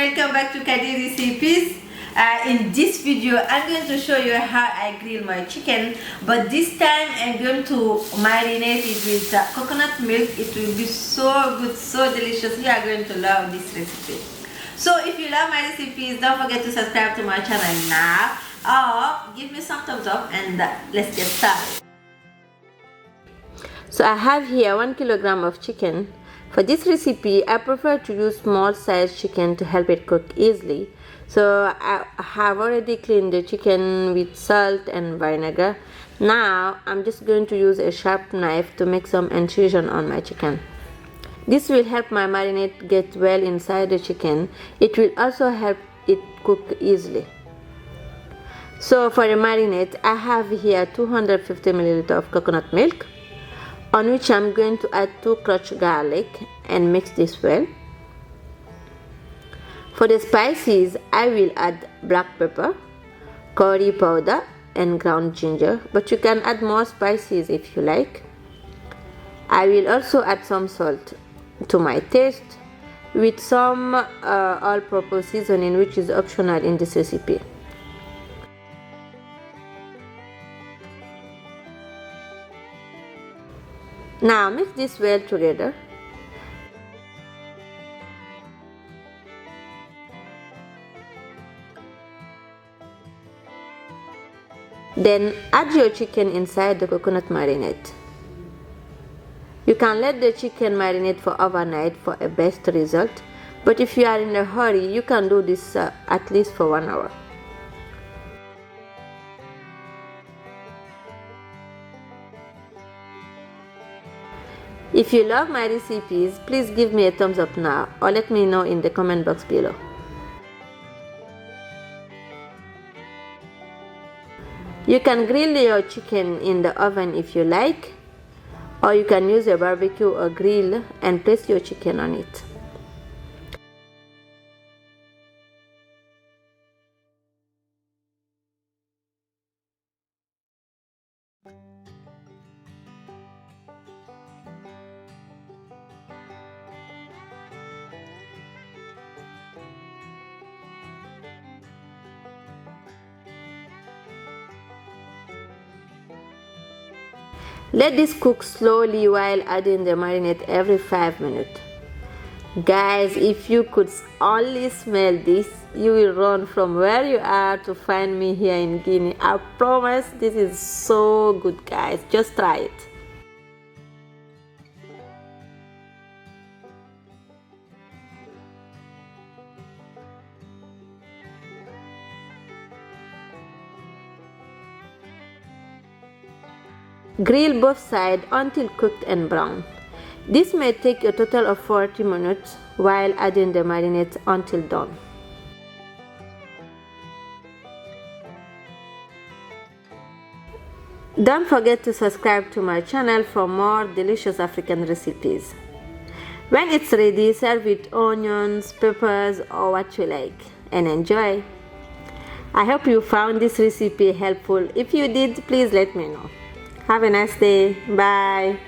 welcome back to Kadi Recipes. In this video I'm going to show you how I grill my chicken, but this time I'm going to marinate it with coconut milk. It will be so good, so delicious. You are going to love this recipe. So if you love my recipes, don't forget to subscribe to my channel now, or give me some thumbs up, and let's get started. So I have here 1 kilogram of chicken. For this recipe, I prefer to use small sized chicken to help it cook easily. So I have already cleaned the chicken with salt and vinegar. Now I'm just going to use a sharp knife to make some incision on my chicken. This will help my marinade get well inside the chicken. It will also help it cook easily. So for the marinade, I have here 250 ml of coconut milk, on which I'm going to add 2 crushed garlic and mix this well. For the spices, I will add black pepper, curry powder and ground ginger, but you can add more spices if you like. I will also add some salt to my taste, with some all-purpose seasoning, which is optional in this recipe. Now mix this well together. Then add your chicken inside the coconut marinade. You can let the chicken marinate for overnight for a best result, but if you are in a hurry, you can do this at least for 1 hour. If you love my recipes, please give me a thumbs up now, or let me know in the comment box below. You can grill your chicken in the oven if you like, or you can use a barbecue or grill and place your chicken on it. Let this cook slowly while adding the marinade every 5 minutes. Guys, if you could only smell this, you will run from where you are to find me here in Guinea. I promise this is so good, guys. Just try it. Grill both sides until cooked and brown. This may take a total of 40 minutes while adding the marinade until done. Don't forget to subscribe to my channel for more delicious African recipes. When it's ready, serve with onions, peppers, or what you like, and enjoy. I hope you found this recipe helpful. If you did, please let me know. Have a nice day. Bye.